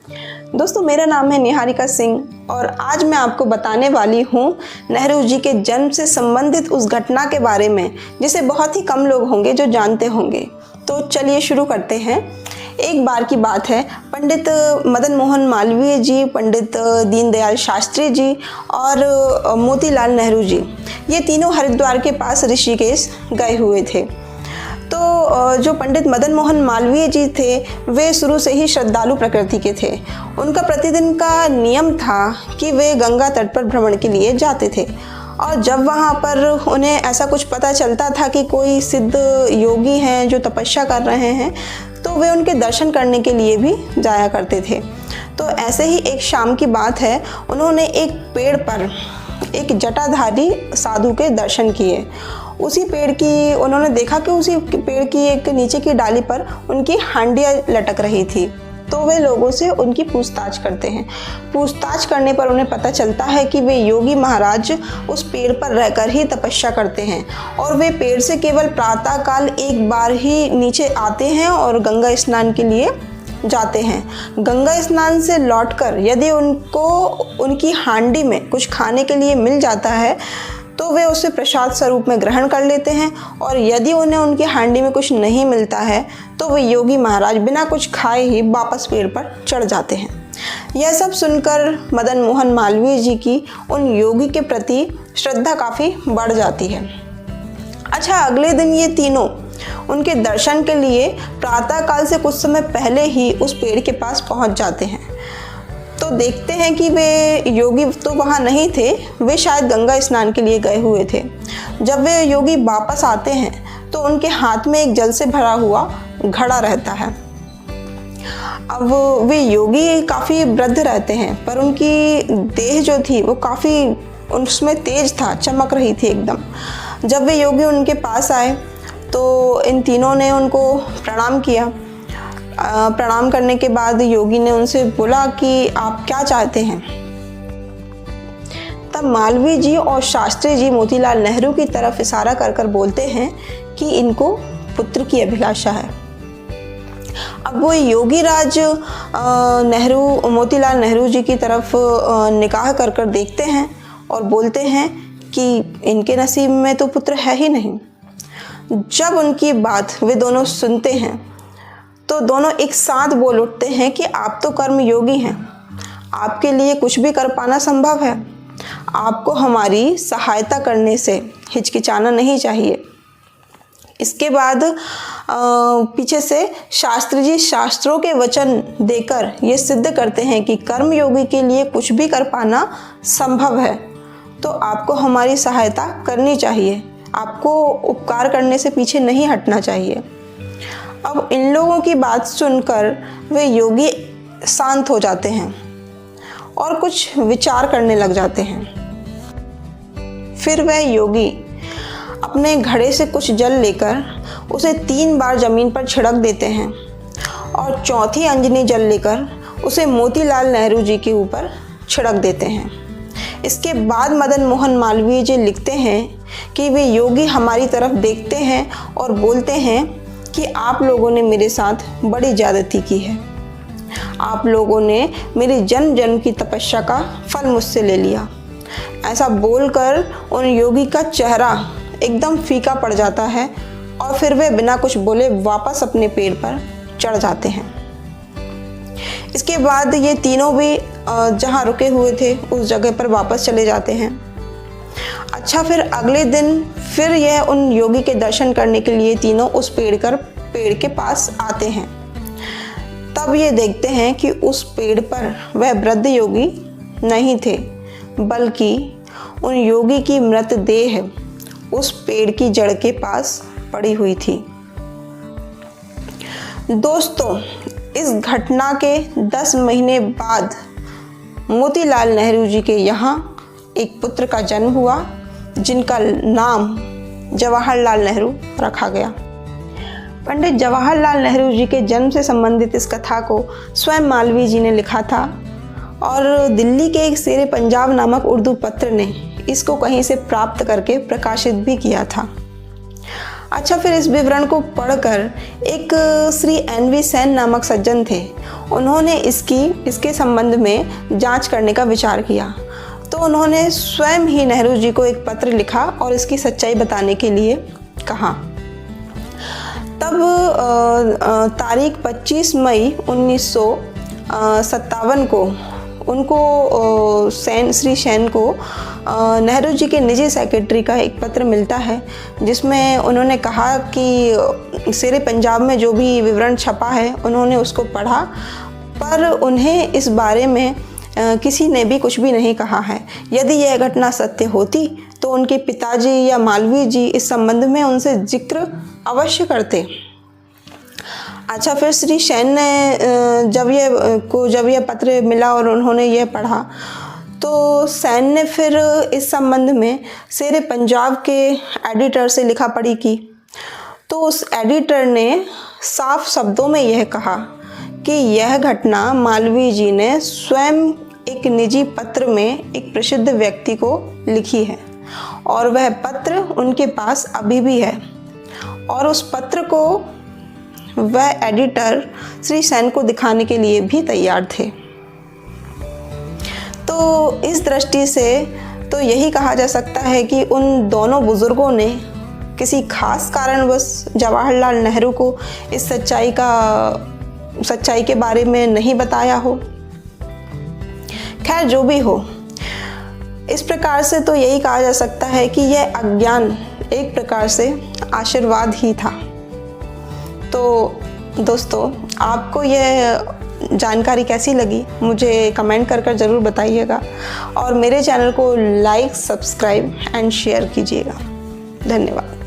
दोस्तों, मेरा नाम है निहारिका सिंह और आज मैं आपको बताने वाली हूँ नेहरू जी के जन्म से संबंधित उस घटना के बारे में जिसे बहुत ही कम लोग होंगे जो जानते होंगे। तो चलिए शुरू करते हैं। एक बार की बात है, पंडित मदन मोहन मालवीय जी, पंडित दीनदयाल शास्त्री जी और मोतीलाल नेहरू जी, ये तीनों हरिद्वार के पास ऋषिकेश गए हुए थे। तो जो पंडित मदन मोहन मालवीय जी थे वे शुरू से ही श्रद्धालु प्रकृति के थे। उनका प्रतिदिन का नियम था कि वे गंगा तट पर भ्रमण के लिए जाते थे और जब वहाँ पर उन्हें ऐसा कुछ पता चलता था कि कोई सिद्ध योगी हैं जो तपस्या कर रहे हैं तो वे उनके दर्शन करने के लिए भी जाया करते थे। तो ऐसे ही एक शाम की बात है, उन्होंने एक पेड़ पर एक जटाधारी साधु के दर्शन किए। उसी पेड़ की उन्होंने देखा कि उसी पेड़ की एक नीचे की डाली पर उनकी हांडियाँ लटक रही थी। तो वे लोगों से उनकी पूछताछ करते हैं। पूछताछ करने पर उन्हें पता चलता है कि वे योगी महाराज उस पेड़ पर रहकर ही तपस्या करते हैं और वे पेड़ से केवल प्रातःकाल एक बार ही नीचे आते हैं और गंगा स्नान के लिए जाते हैं। गंगा स्नान से लौटकर यदि उनको उनकी हांडी में कुछ खाने के लिए मिल जाता है तो वे उसे प्रसाद स्वरूप में ग्रहण कर लेते हैं और यदि उन्हें उनकी हांडी में कुछ नहीं मिलता है तो वे योगी महाराज बिना कुछ खाए ही वापस पेड़ पर चढ़ जाते हैं। यह सब सुनकर मदन मोहन मालवीय जी की उन योगी के प्रति श्रद्धा काफ़ी बढ़ जाती है। अच्छा, अगले दिन ये तीनों उनके दर्शन के लिए प्रातःकाल से कुछ समय पहले ही उस पेड़ के पास पहुंच जाते हैं। तो देखते हैं कि वे योगी तो वहाँ नहीं थे, वे शायद गंगा स्नान के लिए गए हुए थे। जब वे योगी वापस आते हैं तो उनके हाथ में एक जल से भरा हुआ घड़ा रहता है। अब वे योगी काफ़ी वृद्ध रहते हैं पर उनकी देह जो थी वो काफ़ी उसमें तेज था, चमक रही थी एकदम। जब वे योगी उनके पास आए तो इन तीनों ने उनको प्रणाम किया। प्रणाम करने के बाद योगी ने उनसे बोला कि आप क्या चाहते हैं। तब मालवीय जी और शास्त्री जी मोतीलाल नेहरू की तरफ इशारा कर कर बोलते हैं कि इनको पुत्र की अभिलाषा है। अब वो योगी राज नेहरू मोतीलाल नेहरू जी की तरफ निगाह कर कर देखते हैं और बोलते हैं कि इनके नसीब में तो पुत्र है ही नहीं। जब उनकी बात वे दोनों सुनते हैं तो दोनों एक साथ बोल उठते हैं कि आप तो कर्म योगी हैं, आपके लिए कुछ भी कर पाना संभव है, आपको हमारी सहायता करने से हिचकिचाना नहीं चाहिए। इसके बाद पीछे से शास्त्री जी शास्त्रों के वचन देकर ये सिद्ध करते हैं कि कर्म योगी के लिए कुछ भी कर पाना संभव है, तो आपको हमारी सहायता करनी चाहिए, आपको उपकार करने से पीछे नहीं हटना चाहिए। अब इन लोगों की बात सुनकर वे योगी शांत हो जाते हैं और कुछ विचार करने लग जाते हैं। फिर वह योगी अपने घड़े से कुछ जल लेकर उसे 3 बार ज़मीन पर छिड़क देते हैं और चौथी अंजनी जल लेकर उसे मोतीलाल नेहरू जी के ऊपर छिड़क देते हैं। इसके बाद मदन मोहन मालवीय जी लिखते हैं कि वे योगी हमारी तरफ देखते हैं और बोलते हैं कि आप लोगों ने मेरे साथ बड़ी ज्यादती की है, आप लोगों ने मेरी जन्म जन्म की तपस्या का फल मुझसे ले लिया। ऐसा बोलकर उन योगी का चेहरा एकदम फीका पड़ जाता है और फिर वे बिना कुछ बोले वापस अपने पेड़ पर चढ़ जाते हैं। इसके बाद ये तीनों भी जहाँ रुके हुए थे उस जगह पर वापस चले जाते हैं। अच्छा, फिर अगले दिन फिर यह उन योगी के दर्शन करने के लिए तीनों उस पेड़ के पास आते हैं। तब ये देखते हैं कि उस पेड़ पर वह वृद्ध योगी नहीं थे, बल्कि उन योगी की मृतदेह उस पेड़ की जड़ के पास पड़ी हुई थी। दोस्तों, इस घटना के 10 महीने बाद मोतीलाल नेहरू जी के यहाँ एक पुत्र का जन्म हुआ जिनका नाम जवाहरलाल नेहरू रखा गया। पंडित जवाहरलाल नेहरू जी के जन्म से संबंधित इस कथा को स्वयं मालवीय जी ने लिखा था और दिल्ली के एक शेर पंजाब नामक उर्दू पत्र ने इसको कहीं से प्राप्त करके प्रकाशित भी किया था। अच्छा, फिर इस विवरण को पढ़कर एक श्री NV सेन नामक सज्जन थे, उन्होंने इसके संबंध में जांच करने का विचार किया। तो उन्होंने स्वयं ही नेहरू जी को एक पत्र लिखा और इसकी सच्चाई बताने के लिए कहा। तब तारीख 25 मई 1957 को उनको श्री सेन को नेहरू जी के निजी सेक्रेटरी का एक पत्र मिलता है, जिसमें उन्होंने कहा कि शेरे पंजाब में जो भी विवरण छपा है उन्होंने उसको पढ़ा, पर उन्हें इस बारे में किसी ने भी कुछ भी नहीं कहा है। यदि यह घटना सत्य होती तो उनके पिताजी या मालवीय जी इस संबंध में उनसे जिक्र अवश्य करते। अच्छा, फिर श्री सेन ने जब यह पत्र मिला और उन्होंने यह पढ़ा, तो सेन ने फिर इस संबंध में शेरे पंजाब के एडिटर से लिखा पढ़ी की। तो उस एडिटर ने साफ शब्दों में यह कहा कि यह घटना मालवीय जी ने स्वयं एक निजी पत्र में एक प्रसिद्ध व्यक्ति को लिखी है और वह पत्र उनके पास अभी भी है, और उस पत्र को वह एडिटर श्री सेन को दिखाने के लिए भी तैयार थे। तो इस दृष्टि से तो यही कहा जा सकता है कि उन दोनों बुजुर्गों ने किसी खास कारणवश जवाहरलाल नेहरू को इस सच्चाई के बारे में नहीं बताया हो। खैर, जो भी हो, इस प्रकार से तो यही कहा जा सकता है कि यह अज्ञान एक प्रकार से आशीर्वाद ही था। तो दोस्तों, आपको यह जानकारी कैसी लगी मुझे कमेंट कर ज़रूर बताइएगा, और मेरे चैनल को लाइक, सब्सक्राइब एंड शेयर कीजिएगा। धन्यवाद।